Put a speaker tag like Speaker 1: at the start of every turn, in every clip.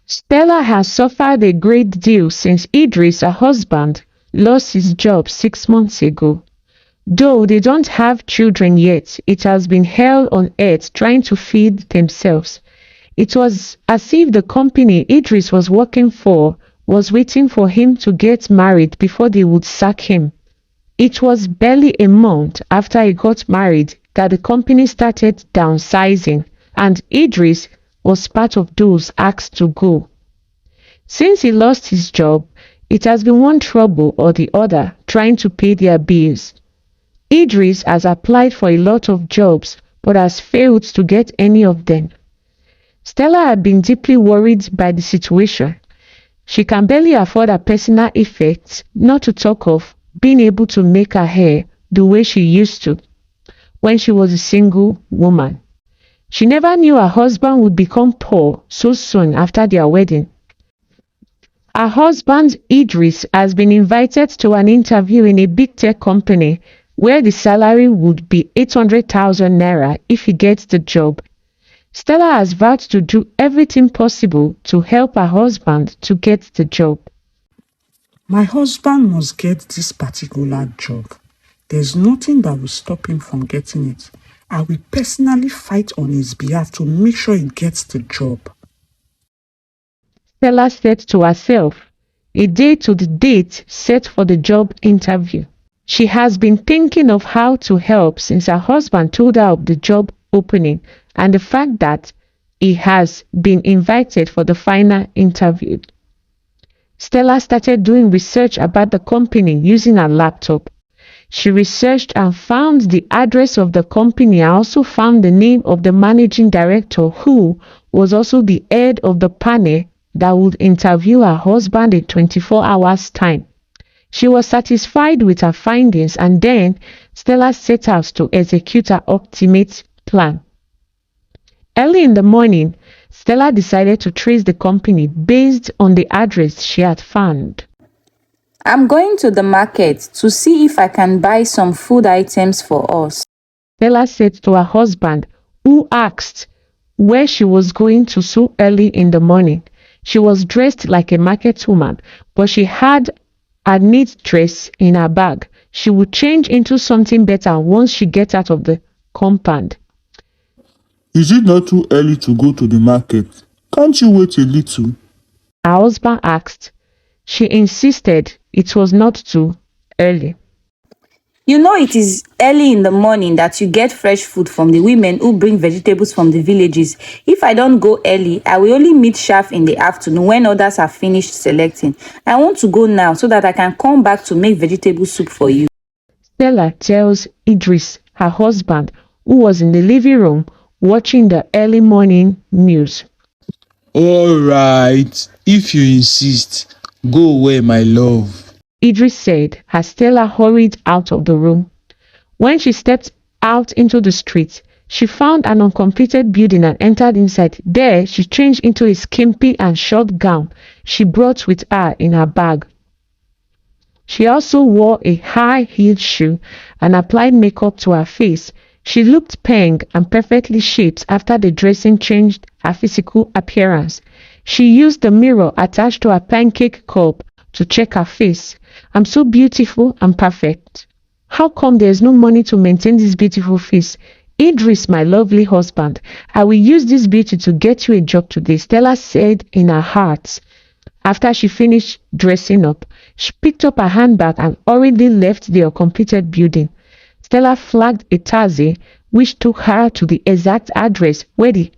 Speaker 1: Stella has suffered a great deal since Idris, her husband, lost his job 6 months ago. Though they don't have children yet, it has been hell on earth trying to feed themselves. It was as if the company Idris was working for was waiting for him to get married before they would sack him. It was barely a month after he got married that the company started downsizing, and Idris was part of those asked to go. Since he lost his job, it has been one trouble or the other trying to pay their bills. Idris has applied for a lot of jobs but has failed to get any of them. Stella had been deeply worried by the situation. She can barely afford her personal effects, not to talk of being able to make her hair the way she used to when she was a single woman. She never knew her husband would become poor so soon after their wedding. Her husband Idris has been invited to an interview in a big tech company where the salary would be 800,000 naira if he gets the job. Stella has vowed to do everything possible to help her husband to get the job.
Speaker 2: My husband must get this particular job. There's nothing that will stop him from getting it. I will personally fight on his behalf to make sure he gets the job.
Speaker 1: Stella said to herself, a day to the date set for the job interview. She has been thinking of how to help since her husband told her of the job opening and the fact that he has been invited for the final interview. Stella started doing research about the company using her laptop. She researched and found the address of the company and also found the name of the managing director, who was also the head of the panel that would interview her husband in 24 hours' time. She was satisfied with her findings, and then Stella set out to execute her ultimate plan. Early in the morning, Stella decided to trace the company based on the address she had found.
Speaker 3: I'm going to the market to see if I can buy some food items for us,
Speaker 1: Stella said to her husband, who asked where she was going to so early in the morning. She was dressed like a market woman, but she had a neat dress in her bag. She would change into something better once she gets out of the compound.
Speaker 4: Is it not too early to go to the market? Can't you wait a little?
Speaker 1: Her husband asked. She insisted it was not too early.
Speaker 3: You know it is early in the morning that you get fresh food from the women who bring vegetables from the villages. If I don't go early, I will only meet Shaf in the afternoon when others have finished selecting. I want to go now so that I can come back to make vegetable soup for you,
Speaker 1: Stella tells Idris, her husband, who was in the living room watching the early morning news.
Speaker 4: All right, if you insist, go away, my love,
Speaker 1: Idris said as Stella hurried out of the room. When she stepped out into the street, she found an uncompleted building and entered inside. There, she changed into a skimpy and short gown she brought with her in her bag. She also wore a high-heeled shoe and applied makeup to her face. She looked pink and perfectly shaped after the dressing changed her physical appearance. She used the mirror attached to her pancake cup to check her face. I'm so beautiful and perfect. How come there's no money to maintain this beautiful face? Idris, my lovely husband, I will use this beauty to get you a job today, Stella said in her heart. After she finished dressing up, she picked up her handbag and hurriedly left the uncompleted building. Stella flagged a taxi which took her to the exact address where the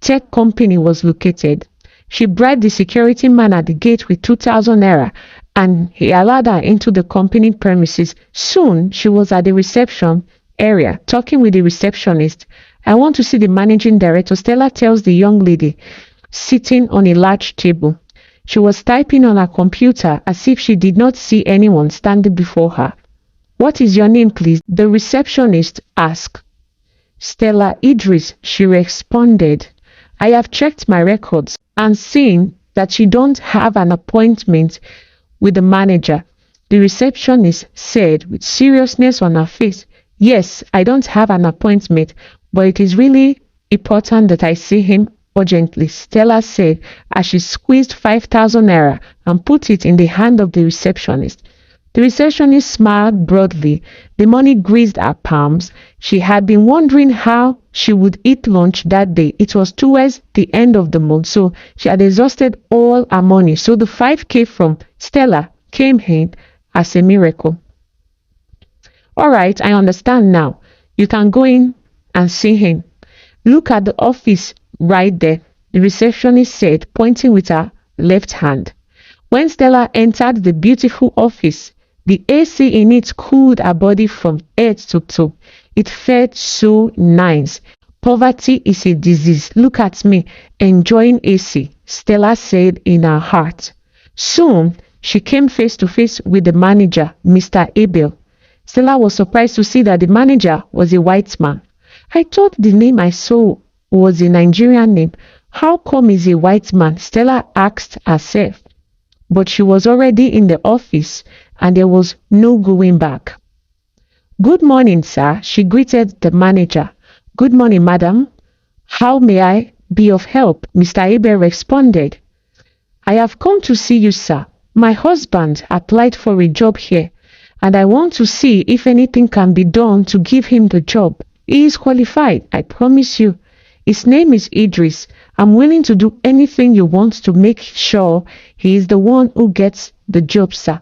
Speaker 1: tech company was located. She bribed the security man at the gate with 2,000 naira and he allowed her into the company premises. Soon, she was at the reception area talking with the receptionist. I want to see the managing director, Stella tells the young lady sitting on a large table. She was typing on her computer as if she did not see anyone standing before her. What is your name, please? The receptionist asked. Stella Idris, she responded. I have checked my records and seen that you don't have an appointment with the manager. The receptionist said with seriousness on her face. Yes, I don't have an appointment, but it is really important that I see him urgently, Stella said as she squeezed 5,000 naira and put it in the hand of the receptionist. The receptionist smiled broadly. The money grazed her palms. She had been wondering how she would eat lunch that day. It was towards the end of the month, so she had exhausted all her money. So the 5K from Stella came in as a miracle. All right, I understand now. You can go in and see him. Look at the office right there, the receptionist said, pointing with her left hand. When Stella entered the beautiful office, the AC in it cooled her body from head to toe. It felt so nice. Poverty is a disease. Look at me, enjoying AC, Stella said in her heart. Soon, she came face to face with the manager, Mr. Abel. Stella was surprised to see that the manager was a white man. I thought the name I saw was a Nigerian name. How come he's a white man? Stella asked herself. But she was already in the office and there was no going back. Good morning, sir, she greeted the manager. Good morning, madam. How may I be of help? Mr. Abel responded. I have come to see you, sir. My husband applied for a job here and I want to see if anything can be done to give him the job. He is qualified, I promise you. His name is Idris. I'm willing to do anything you want to make sure he is the one who gets the job, sir,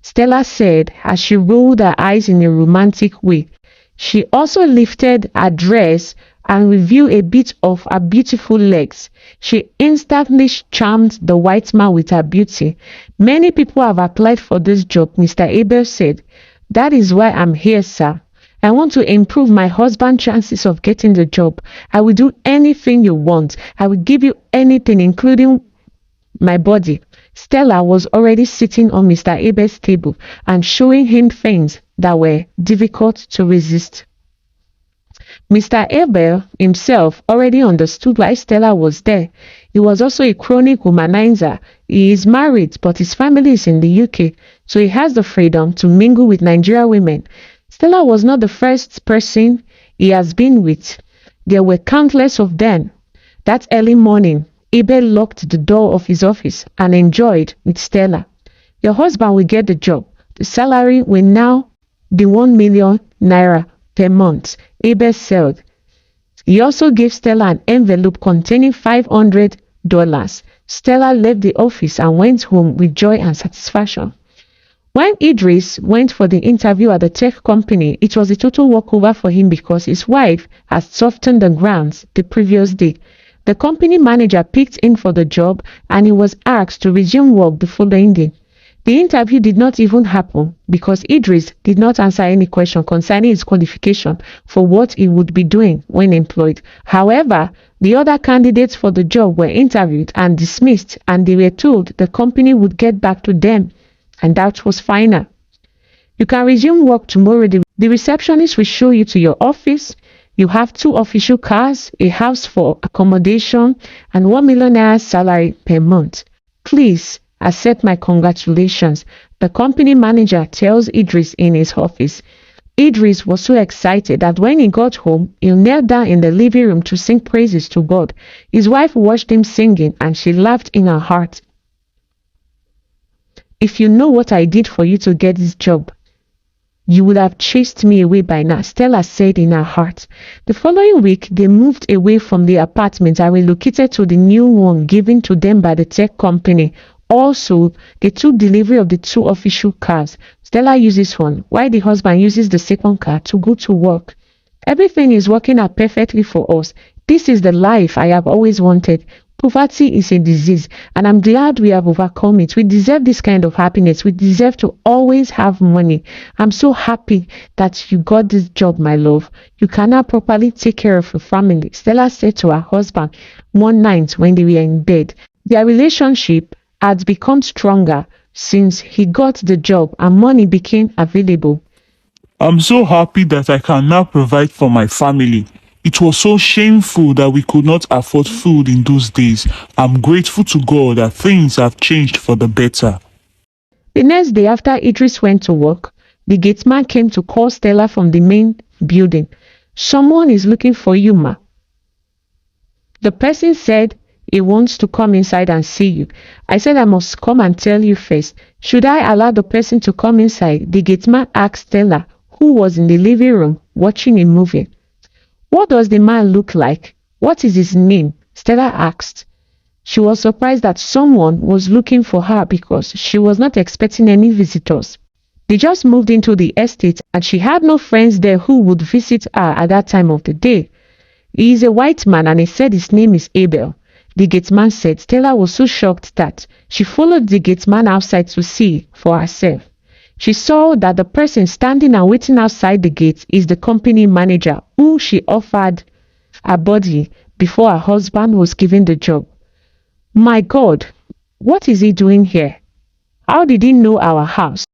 Speaker 1: Stella said as she rolled her eyes in a romantic way. She also lifted her dress and revealed a bit of her beautiful legs. She instantly charmed the white man with her beauty. Many people have applied for this job, Mr. Abel said. That is why I'm here, sir. I want to improve my husband's chances of getting the job. I will do anything you want. I will give you anything, including my body. Stella was already sitting on Mr. Abel's table and showing him things that were difficult to resist. Mr. Abel himself already understood why Stella was there. He was also a chronic womanizer. He is married, but his family is in the UK, so he has the freedom to mingle with Nigerian women. Stella was not the first person he has been with. There were countless of them. That early morning, Abel locked the door of his office and enjoyed with Stella. Your husband will get the job. The salary will now be 1 million naira per month, Abel said. He also gave Stella an envelope containing $500. Stella left the office and went home with joy and satisfaction. When Idris went for the interview at the tech company, it was a total walkover for him because his wife had softened the grounds the previous day. The company manager picked him for the job and he was asked to resume work the following day. The interview did not even happen because Idris did not answer any question concerning his qualification for what he would be doing when employed. However, the other candidates for the job were interviewed and dismissed, and they were told the company would get back to them, and that was final. You can resume work tomorrow. The receptionist will show you to your office. You have 2 official cars, a house for accommodation, and 1 million naira salary per month. Please accept my congratulations, the company manager tells Idris in his office. Idris was so excited that when he got home, he knelt down in the living room to sing praises to God. His wife watched him singing and she laughed in her heart. If you know what I did for you to get this job, you would have chased me away by now, Stella said in her heart. The following week, they moved away from the apartment and relocated to the new one given to them by the tech company. Also, they took delivery of the 2 official cars. Stella uses one, while the husband uses the second car to go to work. Everything is working out perfectly for us. This is the life I have always wanted. Poverty is a disease, and I'm glad we have overcome it. We deserve this kind of happiness. We deserve to always have money. I'm so happy that you got this job, my love. You can now properly take care of your family, Stella said to her husband one night when they were in bed. Their relationship had become stronger since he got the job and money became available.
Speaker 4: I'm so happy that I can now provide for my family. It was so shameful that we could not afford food in those days. I'm grateful to God that things have changed for the better.
Speaker 1: The next day after Idris went to work, the gateman came to call Stella from the main building. Someone is looking for you, ma. The person said He wants to come inside and see you. I said I must come and tell you first. Should I allow the person to come inside? The gate man asked Stella, who was in the living room watching a movie. What does the man look like? What is his name? Stella asked. She was surprised that someone was looking for her because she was not expecting any visitors. They just moved into the estate and she had no friends there who would visit her at that time of the day. He is a white man and he said his name is Abel. The gateman said. Stella was so shocked that she followed the gateman outside to see for herself. She saw that the person standing and waiting outside the gate is the company manager who she offered her body before her husband was given the job. My God, what is he doing here? How did he know our house?